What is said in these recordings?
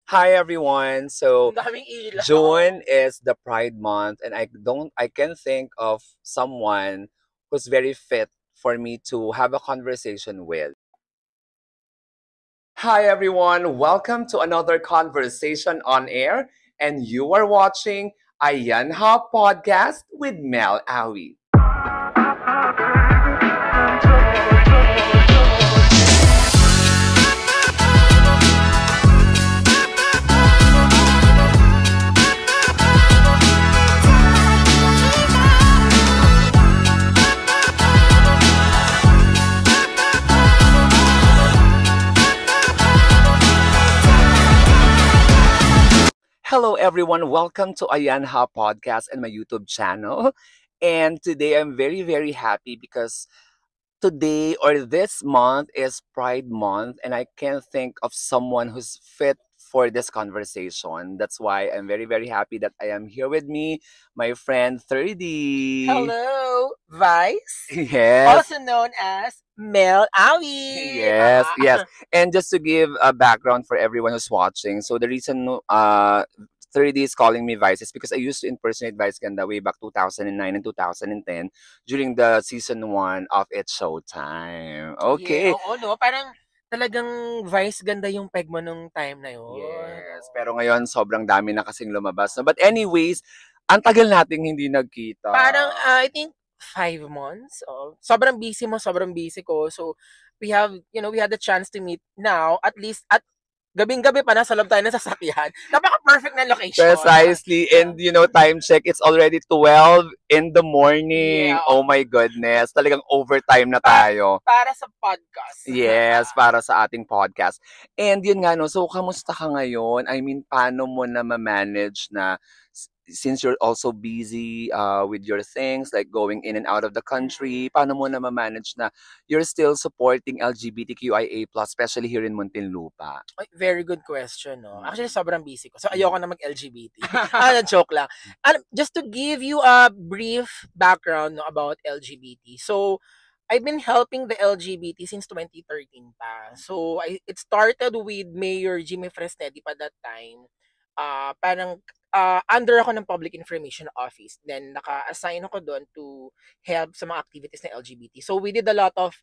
Hi everyone. So Ang daming ilaw. June is the Pride month and I can think of someone who's very fit for me to have a conversation with. Hi everyone. Welcome to another conversation on air and you are watching Ayanha podcast with Mel Awi. Hello everyone. Welcome to Ayanha podcast and my YouTube channel. And today I'm very happy because today or this month is Pride Month, and I can't think of someone who's fit for this conversation. That's why I'm very happy that I am here with me, my friend 30. Hello, Vice, Yes. also known as Mel Awi. Yes. And just to give a background for everyone who's watching, so the reason 30 is calling me Vice is because I used to impersonate Vice Ganda way back 2009 and 2010 during the season 1 of It's Showtime. Yeah, Okay. oo, no? Parang talagang Vice ganda yung peg mo nung time na yun. Yes. Oo. Pero ngayon, sobrang dami na kasing lumabas. No? But anyways, ang tagal nating hindi nagkita. Parang, I think, 5 months. Oh. Sobrang busy mo, sobrang busy ko. So, we had the chance to meet now, at least, at gabing-gabi pa, nasa loob tayo ng sasakyan. Napaka-perfect na location. Precisely. And time check, it's already 12 in the morning. Yeah. Oh my goodness. Talagang overtime na tayo. Para sa podcast. Yes, para sa ating podcast. And yun nga, no, so kamusta ka ngayon? I mean, paano mo na ma-manage na since you're also busy with your things like going in and out of the country, paano mo na ma-manage na you're still supporting LGBTQIA+, especially here in Muntinlupa? Ay, very good question, no? Actually, sobrang busy ko. So, Mm. ayoko na mag-LGBT. Joke lang. Just to give you a brief background, no, about LGBT. So, I've been helping the LGBT since 2013 pa. So, it started with Mayor Jimmy Fresnetti pa that time. Parang under ako ng Public Information Office. Then, naka-assign ako doon to help sa mga activities ng LGBT. So, we did a lot of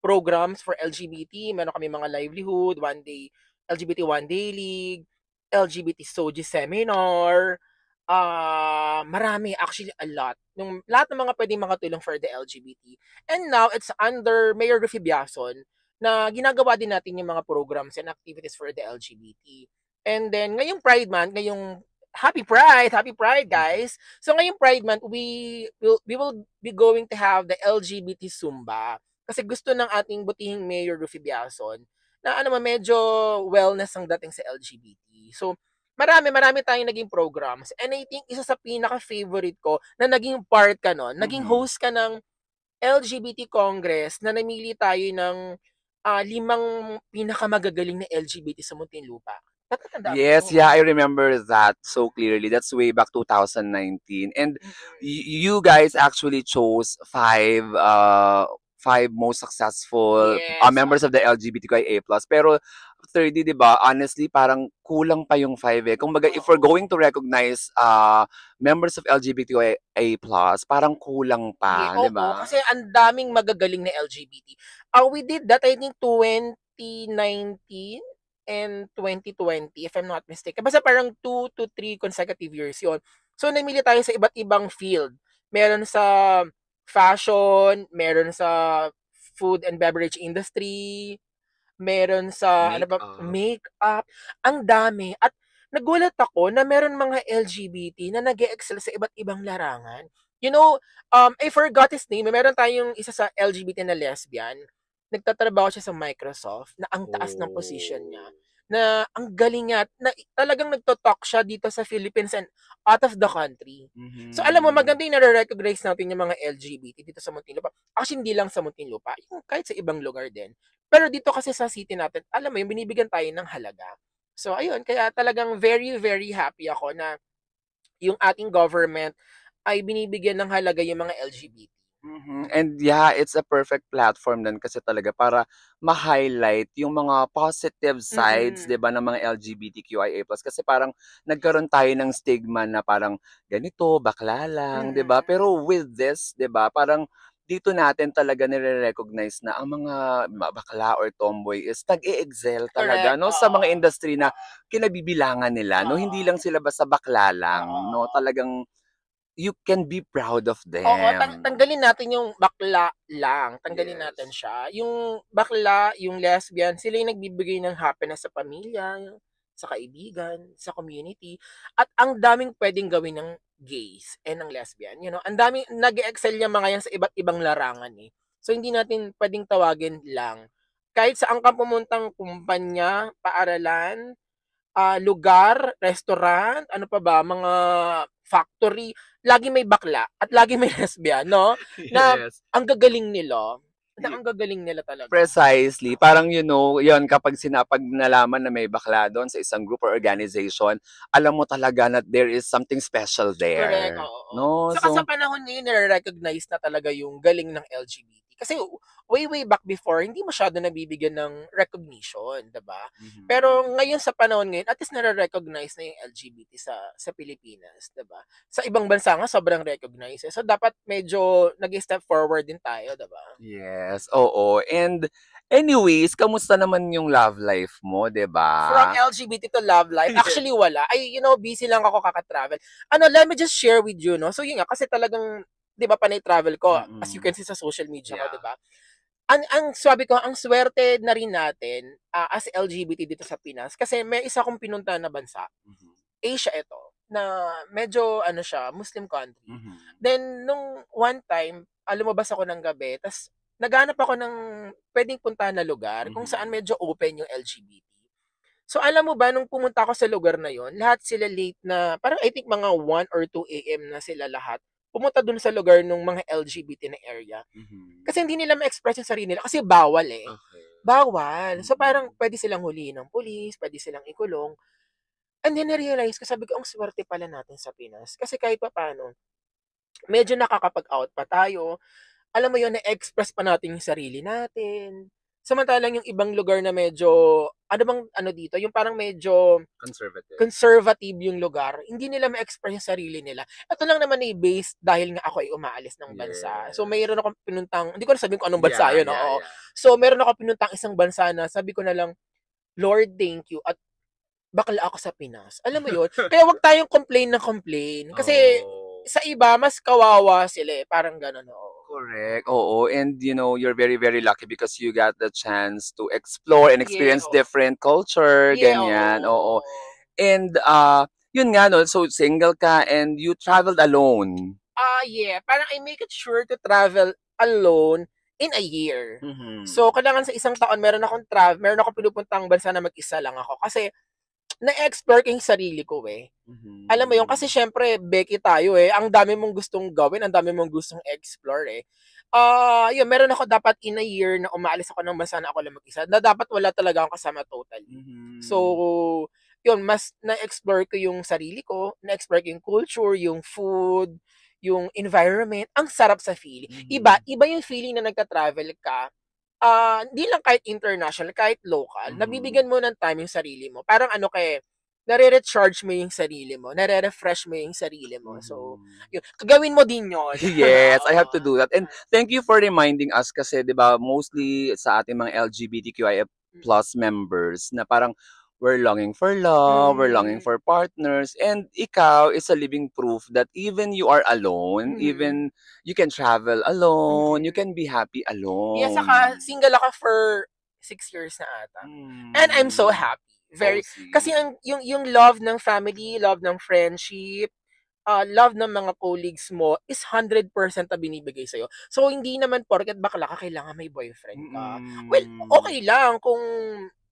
programs for LGBT. Meron kami mga livelihood, one day LGBT One Day League, LGBT Soji Seminar, marami, actually a lot. Lahat ng mga pwedeng makatulong for the LGBT. And now, it's under Mayor Rufi Biason na ginagawa din natin yung mga programs and activities for the LGBT. And then, ngayong Pride Month, Happy Pride, guys! So, ngayong Pride Month, we will be going to have the LGBT Zumba. Kasi gusto ng ating butihing Mayor Rufi Biason na medyo wellness ang dating sa LGBT. So, marami tayong naging programs. And I think isa sa pinaka-favorite ko na naging part ka nun, naging host ka ng LGBT Congress na namili tayo ng 5 pinakamagagaling na LGBT sa Muntinlupa. Natatandaan mo Yes, to? I remember that so clearly. That's way back 2019. And you guys actually chose five most successful Yes. members of the LGBTQIA+. Pero 30, 'di ba? Honestly, parang kulang pa yung 5 eh. Kumbaga, if we're going to recognize members of LGBTQIA+, parang kulang pa, 'di Oo, ba? kasi ang daming magagaling na LGBT. We did that, I think, 2019 and 2020, if I'm not mistaken. Basta parang 2 to 3 consecutive years yon. So, namili tayo sa iba't ibang field. Meron sa fashion, meron sa food and beverage industry, meron sa makeup. Ang dami. At nagulat ako na meron mga LGBT na nag-excel sa iba't ibang larangan. I forgot his name. Meron tayong isa sa LGBT na lesbian. Nagtatrabaho siya sa Microsoft na ang taas ng position niya. Na ang galing niya. Na talagang nagto-talk siya dito sa Philippines and out of the country. So alam mo, maganda yung nare-recognize natin yung mga LGBT dito sa Muntinlupa. Actually, hindi lang sa Muntinlupa. Yung kahit sa ibang lugar din. Pero dito kasi sa city natin, alam mo yung binibigyan tayo ng halaga. So ayun, kaya talagang very happy ako na yung ating government ay binibigyan ng halaga yung mga LGBT. And yeah, it's a perfect platform din kasi talaga para ma-highlight yung mga positive sides, 'di Mm. ba, ng mga LGBTQIA+. Kasi parang nagkaroon tayo ng stigma na parang ganito, bakla lang, 'di ba? Mm. Pero with this, 'di ba, parang dito natin talaga nire-recognize na ang mga bakla or tomboy is nag-e-excel talaga, Correct, 'no, sa oo. mga industry na Oo. kinabibilangan nila, 'no? Hindi Oo. lang sila basta bakla lang, 'no? Oo. Talagang you can be proud of Oo, them. tanggalin natin yung bakla lang, tanggalin natin Yes. siya. Yung bakla, yung lesbian, sila yung nagbibigay ng happiness sa pamilya, sa kaibigan, sa community, at ang daming puwedeng gawin ng gays and ng lesbian, ang daming nag-e-excel yang mga yan sa iba't ibang larangan, eh. So, hindi natin puwedeng tawagin lang. Kahit saan ka pumuntang kumpanya, paaralan, lugar, restaurant, ano pa ba, mga factory, lagi may bakla at lagi may lesbian, 'no? Na Yes. ang gagaling nila, na Y ang gagaling nila talaga. Precisely. Parang, 'yun kapag nalaman na may bakla do'n sa isang group or organization, alam mo talaga na there is something special Correct, there, oo, oo. 'no? Saka sa So panahon ngayon nare-recognize na talaga yung galing ng LGBT. Kasi way, way back before, hindi masyado nabibigyan ng recognition, 'di ba? Pero mhm. ngayon sa panahon ngayon, at least nare-recognize na yung LGBT sa Pilipinas, 'di ba? Sa ibang bansa nga sobrang recognize, eh. So dapat medyo nag-step forward din tayo, 'di ba? Yes, oo. And anyways, kamusta naman yung love life mo, 'di From ba? LGBT to love life, Yes. actually wala. Busy lang ako kaka-travel. Let me just share with you, 'no. So yun nga, kasi talagang 'di ba panay travel ko, as you Mm. can see sa social media ko, 'di Yeah. ba? Ang sabi ko, ang swerte na rin natin, as LGBT dito sa Pinas, kasi may isa akong pinuntahan na bansa, Mhm. Asia ito, na medyo ano siya, Muslim country. Mhm. Then nung one time, lumabas ako ng gabi ta's naghahanap ako ng puwedeng puntahan na lugar kung saan Mhm. medyo open yung LGBT. So alam mo ba nung pumunta ako sa lugar na yon, lahat sila late na, parang I think mga 1 or 2 AM na sila lahat, pumunta dun sa lugar nung mga LGBT na area. Mhm. Kasi hindi nila ma-express yung sarili nila kasi bawal, eh. Okey. Bawal. So parang Mm. puwede silang hulihin ng pulis, puwede silang ikulong. And then na-realize ko, sabi ko, ang swerte pala natin sa Pinas kasi kahit papaano medyo nakakapag-out pa tayo. Alam mo yun, na-express pa natin yung sarili natin. Samantalang yung ibang lugar na medyo, ano bang ano dito, yung parang medyo Conservative. conservative yung lugar, hindi nila ma-express yung sarili nila. Ito lang naman ay based dahil nga ako ay umaalis ng bansa. So Yes. mayroon akong pinuntang, hindi ko na sabihin kung anong bansa Yeah, yun, yeah, oo. yeah. So meron ako pinuntang isang bansa na sabi ko na lang, Lord, thank you at bakla ako sa Pinas. Alam mo yun? Kaya wag tayong complain ng complain. Kasi Oh. sa iba, mas kawawa sila eh. Parang gano'n, oo. Correct, oo. And you're very, very lucky because you got the chance to explore and Yeah, experience oo. different culture, Yeah, oo, ganyan, oo, oo. oo. And, yun nga 'no, so single ka and you traveled alone? Yeah. Parang I make it sure to travel alone in a year. So, Mhm. kailangan sa isang taon meron akong pinupuntang bansa na mag-isa lang ako kasi na-explore ko yung sarili ko, eh. Alam mo yun, kasi Mhm. siyempre beki tayo, eh, ang dami mong gustong gawin, ang dami mong gustong explore, eh. Yun, meron ako dapat in a year na umaalis ako ng bansa na ako lang mag-isa, na dapat wala talaga akong kasama totally. So, Mhm. yun, mas na-explore ko yung sarili ko, na-explore ko yung culture, yung food, yung environment, ang sarap sa feeling. Mhm. Iba yung feeling na nagta-travel ka, hindi lang kahit international, kahit local, Mhm. nabibigyan mo ng time yung sarili mo. Parang ano ka, eh, nare-recharge mo yung sarili mo, nare-refresh mo yung sarili mo. So, Mhm. yun, gagawin mo din yun. Yes, I have Oo. to do that. And thank you for reminding us kasi 'di ba mostly sa ating mga LGBTQIA plus members na parang we're longing for love, we're longing Mm. for partners, and ikaw is a living proof that even you are alone, Mm. even you can travel alone, you Mm. can be happy Yeah, saka alone. single ako for 6 years na ata. And I'm so Mm. happy. Oh, Kasi see? yung love ng family, love ng friendship, love ng mga colleagues mo is 100% na binibigay sa'yo. So, hindi naman porket bakla ka, kailangan may boyfriend ka. Well, Mm. okay lang kung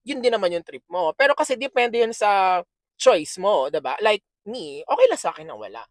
yun din naman yung trip mo. Pero kasi depende yun sa choice mo, 'di ba? Like, me, okay lang sa'kin na wala.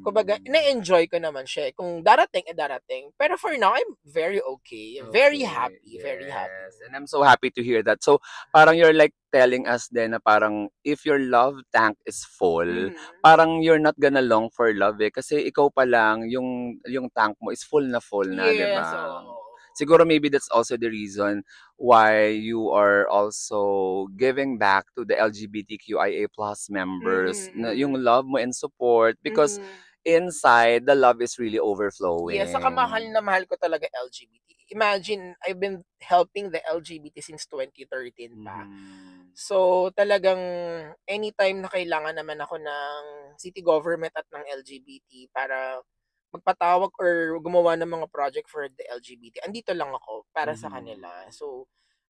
Kumbaga, Mhm. na-enjoy ko naman siya, kung darating, darating. Pero for now, I'm very okay, very Okay, happy, very happy. yes. And I'm so happy to hear that. So, parang you're like telling us then na parang if your love tank is full, Mhm. parang you're not gonna long for love eh. Kasi ikaw pa lang, yung tank mo is full na, di Yes, ba? oo. Siguro maybe that's also the reason why you are also giving back to the LGBTQIA plus members na yung Mm, love mo and support because mhm. inside the love is really Yes, saka mahal overflowing. na mahal ko talaga LGBT. Imagine, I've been helping the LGBT since 2013 pa. Mhm. So, talagang anytime na kailangan naman ako ng city government at ng LGBT para magpatawag or gumawa ng mga project for the LGBT, andito lang ako para sa kanila. Mhm. So,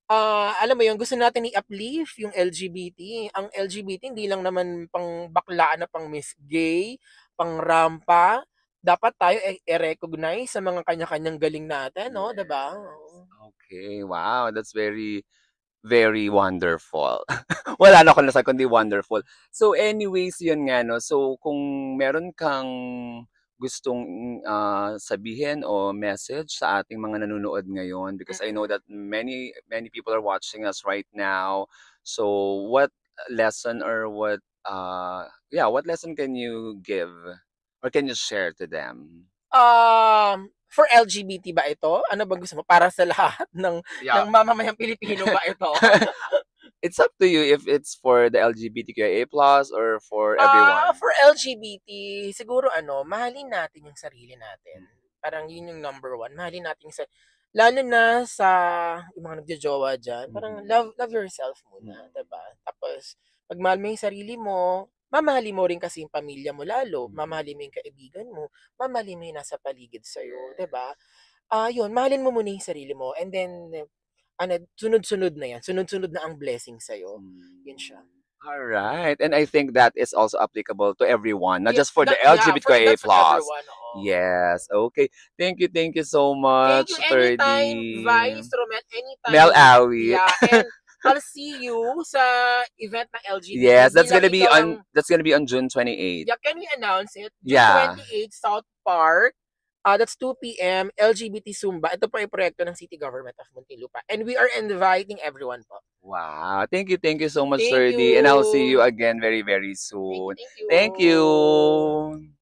alam mo yun, gusto natin i-uplift yung LGBT. Ang LGBT hindi lang naman pang baklaan na pang Miss Gay, pang rampa. Dapat tayo i-recognize sa mga kanya-kanyang galing natin, no? 'Di ba? Yes. Okay, wow, that's very, very wonderful. Wala na akong nasabi kundi wonderful. So anyways, yun nga 'no, so kung meron kang gustong, sabihin o message sa ating mga nanonood ngayon because I know Mm. that many people are watching us right now. So what lesson or what lesson can you give or can you share to them? For LGBT ba ito? Ano bang gusto mo? Para sa lahat Yeah. ng mamamayang Pilipino ba ito? It's up to you if it's for the LGBTQIA plus or for everyone. For LGBT, siguro mahalin natin yung sarili natin. Parang yun yung number one. Mahalin natin lalo na sa yung mga nagjojowa diyan, parang Mhm. love yourself muna, Mm. 'di ba? Tapos pag mahal mo yung sarili mo, mamahalin mo rin kasi yung pamilya mo lalo, Mhm. mamahalin mo yung kaibigan mo, mamahalin mo yung nasa paligid sa'yo, 'di Yes. ba? Yun, mahalin mo muna yung sarili mo and then sunod-sunod na yan, sunod-sunod na ang blessing sa'yo. Yun siya. Mm. Alright, and I think that is also applicable to everyone, not Yeah, just for the that's LGBTQIA+. for everyone, oo. Yes, okay. Thank you so Thank much, you anytime, 30. Vice, Romel, Mel anytime. Awi. Yeah, and I'll see you sa event ng LGBT. Yes, Hindi lang ikaw ang, that's gonna be on June 28th. yeah, can we announce it? June Yeah. 28, South Park. That's 2 p.m. LGBT Zumba. Ito po ay proyekto ng City Government of Muntinlupa. And we are inviting everyone po. Wow. Thank you so much, Thank Sir D. And I'll see you you. again very, very Thank you, soon. thank Thank you. you.